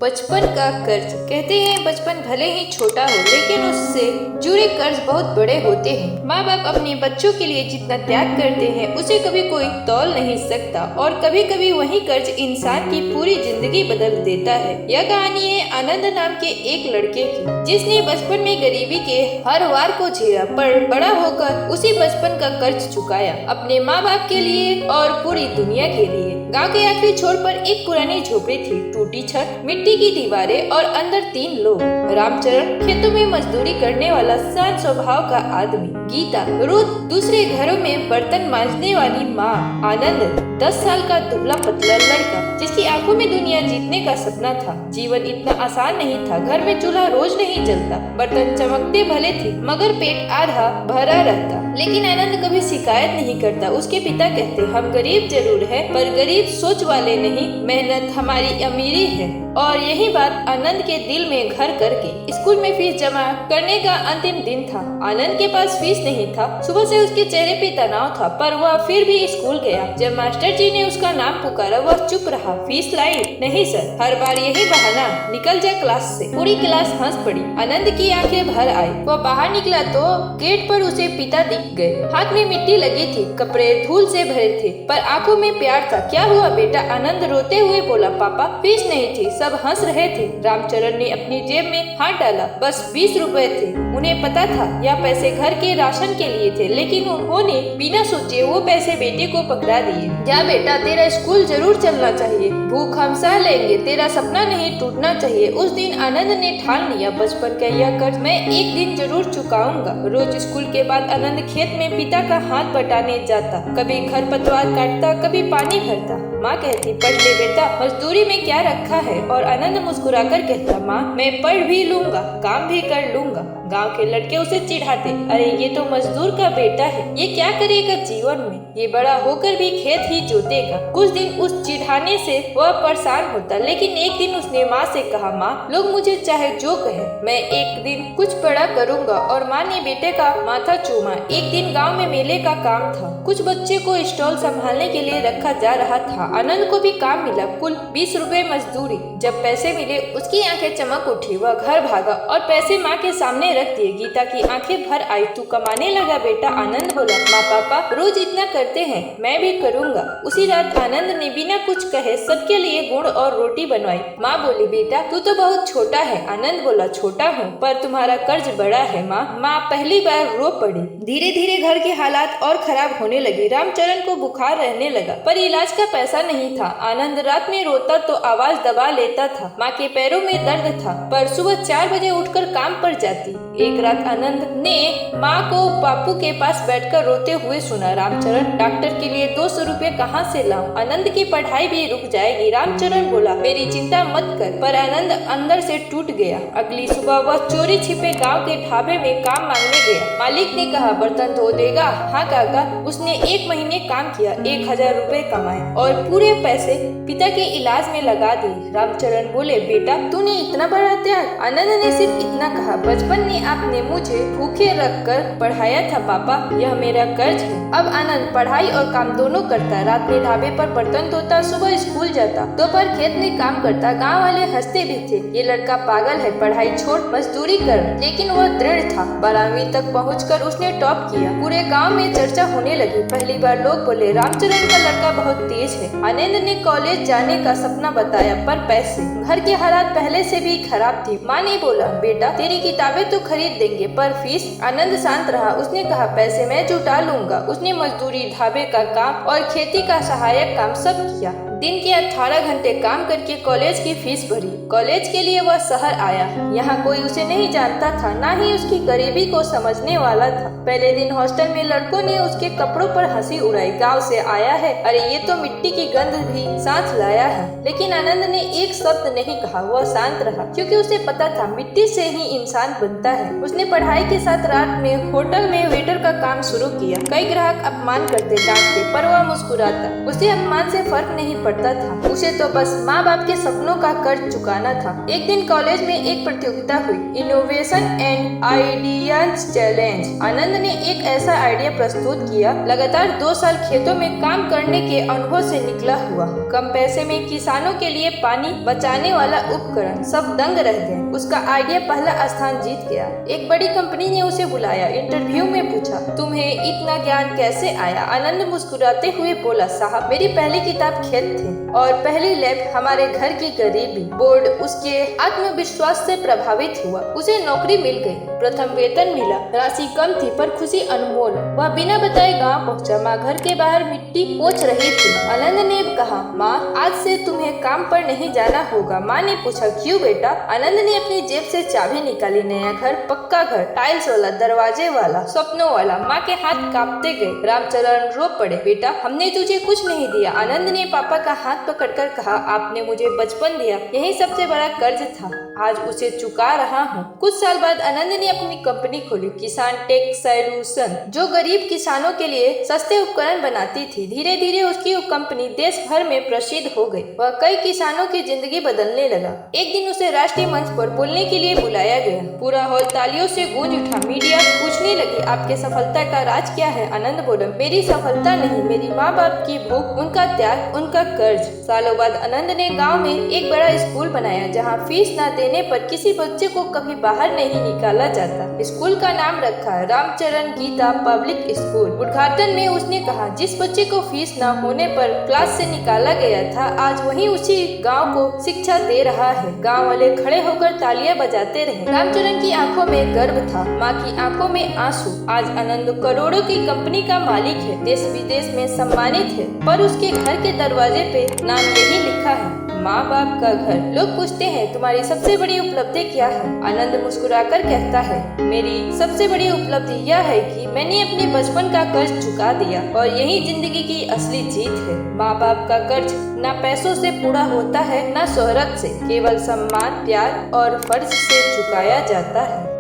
बचपन का कर्ज। कहते हैं बचपन भले ही छोटा हो लेकिन उससे जुड़े कर्ज बहुत बड़े होते हैं। माँ बाप अपने बच्चों के लिए जितना त्याग करते हैं उसे कभी कोई तौल नहीं सकता और कभी कभी वही कर्ज इंसान की पूरी जिंदगी बदल देता है। यह कहानी है आनंद नाम के एक लड़के की, जिसने बचपन में गरीबी के हर वार को झेला पर बड़ा होकर उसी बचपन का कर्ज चुकाया, अपने माँ बाप के लिए और पूरी दुनिया के लिए। गांव के आखिरी छोर पर एक पुरानी झोपड़ी थी, टूटी छत, मिट्टी की दीवारें और अंदर 3 लोग। रामचरण खेतों में मजदूरी करने वाला शांत स्वभाव का आदमी, गीता रोज दूसरे घरों में बर्तन मांजने वाली माँ, आनंद 10 साल का दुबला पतला लड़का जिसकी आंखों में दुनिया जीतने का सपना था। जीवन इतना आसान नहीं था, घर में चूल्हा रोज नहीं जलता, बर्तन चमकते भले थे मगर पेट आधा भरा रहता। लेकिन आनंद कभी शिकायत नहीं करता। उसके पिता कहते, हम गरीब जरूर है पर गरीब सोच वाले नहीं, मेहनत हमारी अमीरी है। और यही बात आनंद के दिल में घर करके स्कूल में फीस जमा करने का अंतिम दिन था। आनंद के पास फीस नहीं था। सुबह से उसके चेहरे पे तनाव था पर वह फिर भी स्कूल गया। जब मास्टर जी ने उसका नाम पुकारा वह चुप रहा। फीस लाई? नहीं सर। हर बार यही बहाना, निकल जा क्लास से। पूरी क्लास हंस पड़ी। आनंद की आंखें भर आई। वह बाहर निकला तो गेट पर उसे पिता दिख गए। हाथ में मिट्टी लगी थी, कपड़े धूल से भरे थे पर आंखों में प्यार था। क्या हुआ बेटा? आनंद रोते हुए बोला, पापा फीस नहीं थी। सब हंस रहे थे। रामचरण ने अपनी जेब में हाथ डाला। बस 20 रुपए थे। उन्हें पता था यह पैसे घर के राशन के लिए थे, लेकिन उन्होंने बिना सोचे वो पैसे बेटे को पकड़ा दिए। जा बेटा, तेरा स्कूल जरूर चलना चाहिए, भूख हम सह लेंगे, तेरा सपना नहीं टूटना चाहिए। उस दिन आनंद ने ठान लिया, बचपन का यह कर्ज मैं एक दिन जरूर चुकाऊंगा। रोज स्कूल के बाद आनंद खेत में पिता का हाथ बटाने जाता, कभी खरपतवार काटता, कभी पानी भरता। माँ कहती, पढ़ ले बेटा, मजदूरी में क्या रखा है? और आनंद मुस्कुराकर कहता, माँ मैं पढ़ भी लूंगा, काम भी कर लूंगा। गांव के लड़के उसे चिढ़ाते, अरे ये तो मजदूर का बेटा है, ये क्या करेगा जीवन में? ये बड़ा होकर भी खेत ही जोतेगा। कुछ दिन उस चिढ़ाने से वह परेशान होता, लेकिन एक दिन उसने माँ से कहा, माँ लोग मुझे चाहे जो कहे, मैं एक दिन कुछ बड़ा करूंगा। और माँ ने बेटे का माथा चूमा। एक दिन गाँव में मेले का काम था, कुछ बच्चे को स्टॉल संभालने के लिए रखा जा रहा था। आनंद को भी काम मिला, कुल 20 रुपए मजदूरी। जब पैसे मिले उसकी आंखें चमक उठी। वह घर भागा और पैसे माँ के सामने रख दिए। गीता की आंखें भर आई। तू कमाने लगा बेटा? आनंद बोला, माँ पापा रोज इतना करते हैं, मैं भी करूँगा। उसी रात आनंद ने बिना कुछ कहे सबके लिए गुड़ और रोटी बनवाई। माँ बोली, बेटा तू तो बहुत छोटा है। आनंद बोला, छोटा हूँ पर तुम्हारा कर्ज बड़ा है माँ। माँ पहली बार रो पड़ी। धीरे धीरे घर के हालात और खराब होने लगे। रामचरण को बुखार रहने लगा पर इलाज का पैसा नहीं था। आनंद रात में रोता तो आवाज दबा लेता था। माँ के पैरों में दर्द था पर सुबह 4 बजे उठकर काम पर जाती। एक रात आनंद ने माँ को बापू के पास बैठकर रोते हुए सुना, रामचरण डॉक्टर के लिए 200 रुपए कहाँ से लाऊं? आनंद की पढ़ाई भी रुक जाएगी। रामचरण बोला, मेरी चिंता मत कर। पर आनंद अंदर से टूट गया। अगली सुबह वह चोरी छिपे गांव के ढाबे में काम मांगने गया। मालिक ने कहा, बर्तन धो देगा? हाँ काका। उसने 1 महीने काम किया, 1000 रुपए कमाए और पूरे पैसे पिता के इलाज में लगा दिए। रामचरण बोले, बेटा तूने इतना बड़ा त्याग? आनंद ने सिर्फ इतना कहा, बचपन में आपने मुझे भूखे रखकर पढ़ाया था पापा, यह मेरा कर्ज है। अब आनंद पढ़ाई और काम दोनों करता। रात में ढाबे पर बर्तन धोता, सुबह स्कूल जाता, दोपहर खेत में काम करता। गांव वाले हंसते भी थे, ये लड़का पागल है, पढ़ाई छोड़ मजदूरी कर। लेकिन वह दृढ़ था। 12वीं तक पहुंचकर उसने टॉप किया। पूरे गांव में चर्चा होने लगी। पहली बार लोग बोले, रामचरण का लड़का बहुत तेज है। आनंद ने कॉलेज जाने का सपना बताया पर पैसे, घर के हालात पहले से भी खराब थी। माँ ने बोला, बेटा तेरी किताबें तो खरीद देंगे पर फीस? आनंद शांत रहा। उसने कहा, पैसे मैं जुटा लूंगा। उसने मजदूरी, ढाबे का काम और खेती का सहायक काम सब किया। दिन के 18 घंटे काम करके कॉलेज की फीस भरी। कॉलेज के लिए वह शहर आया। यहाँ कोई उसे नहीं जानता था, ना ही उसकी गरीबी को समझने वाला था। पहले दिन हॉस्टल में लड़कों ने उसके कपड़ों पर हंसी उड़ाई। गांव से आया है, अरे ये तो मिट्टी की गंध भी साथ लाया है। लेकिन आनंद ने एक शब्द नहीं कहा। वह शांत रहा क्योंकि उसे पता था मिट्टी से ही इंसान बनता है। उसने पढ़ाई के साथ रात में होटल में वेटर का काम शुरू किया। कई ग्राहक अपमान करते, डांटते पर वह मुस्कुराता। उसे अपमान से फर्क नहीं पड़ता था। उसे तो बस माँ बाप के सपनों का कर्ज चुकाना था। एक दिन कॉलेज में एक प्रतियोगिता हुई, इनोवेशन एंड आइडियाज चैलेंज। आनंद ने एक ऐसा आइडिया प्रस्तुत किया, लगातार 2 साल खेतों में काम करने के अनुभव से निकला हुआ, कम पैसे में किसानों के लिए पानी बचाने वाला उपकरण। सब दंग रह गए। उसका आइडिया पहला स्थान जीत गया। एक बड़ी कंपनी ने उसे बुलाया, इंटरव्यू में पूछा, तुम्हें इतना ज्ञान कैसे आया? आनंद मुस्कुराते हुए बोला, साहब मेरी पहली किताब खेत थी और पहली लैब हमारे घर की गरीबी। बोर्ड उसके आत्मविश्वास से प्रभावित हुआ। उसे नौकरी मिल गई, प्रथम वेतन मिला, राशि कम थी पर खुशी अनमोल। वह बिना बताए गांव पहुंचा। माँ घर के बाहर मिट्टी पोंछ रही थी। आनंद ने कहा, माँ आज से तुम्हें काम पर नहीं जाना होगा। माँ ने पूछा, क्यों बेटा? आनंद ने अपनी जेब से चाबी निकाली। नया घर, पक्का घर, टाइल्स वाला, दरवाजे वाला, सपनों वाला। माँ के हाथ कांपते गए। रामचरण रो पड़े, बेटा हमने तुझे कुछ नहीं दिया। आनंद ने पापा का हाथ पकड़कर कहा, आपने मुझे बचपन दिया, यही सबसे बड़ा कर्ज था, आज उसे चुका रहा हूँ। कुछ साल बाद आनंद ने अपनी कंपनी खोली, किसान टेक सॉल्यूशन, जो गरीब किसानों के लिए सस्ते उपकरण बनाती थी। धीरे धीरे उसकी कंपनी देश भर में प्रसिद्ध हो गई। वह कई किसानों की जिंदगी बदलने लगा। एक दिन उसे राष्ट्रीय मंच पर बोलने के लिए बुलाया गया। पूरा हॉल तालियों से गूंज उठा। मीडिया पूछने लगी, आपके सफलता का राज क्या है? आनंद बोला, मेरी सफलता नहीं, मेरी माँ बाप की भूख, उनका त्याग, उनका कर्ज। सालों बाद आनंद ने गाँव में एक बड़ा स्कूल बनाया, जहाँ फीस न देने पर किसी बच्चे को कभी बाहर नहीं निकाला जाता। स्कूल का नाम रखा रामचरण गीता पब्लिक स्कूल। उद्घाटन में उसने कहा, जिस बच्चे को फीस न होने पर क्लास से निकाला गया था, आज वही उसी गांव को शिक्षा दे रहा है। गांव वाले खड़े होकर तालियां बजाते रहे। रामचरण की आंखों में गर्व था, माँ की आंखों में आंसू। आज आनंद करोड़ों की कंपनी का मालिक है, देश विदेश में सम्मानित है, पर उसके घर के दरवाजे पे नाम यही लिखा है, माँ बाप का घर। लोग पूछते हैं, तुम्हारी सबसे बड़ी उपलब्धि क्या है? आनंद मुस्कुराकर कहता है, मेरी सबसे बड़ी उपलब्धि यह है कि मैंने अपने बचपन का कर्ज चुका दिया और यही जिंदगी की असली जीत है। माँ बाप का कर्ज ना पैसों से पूरा होता है, ना शोहरत से, केवल सम्मान, प्यार और फर्ज से चुकाया जाता है।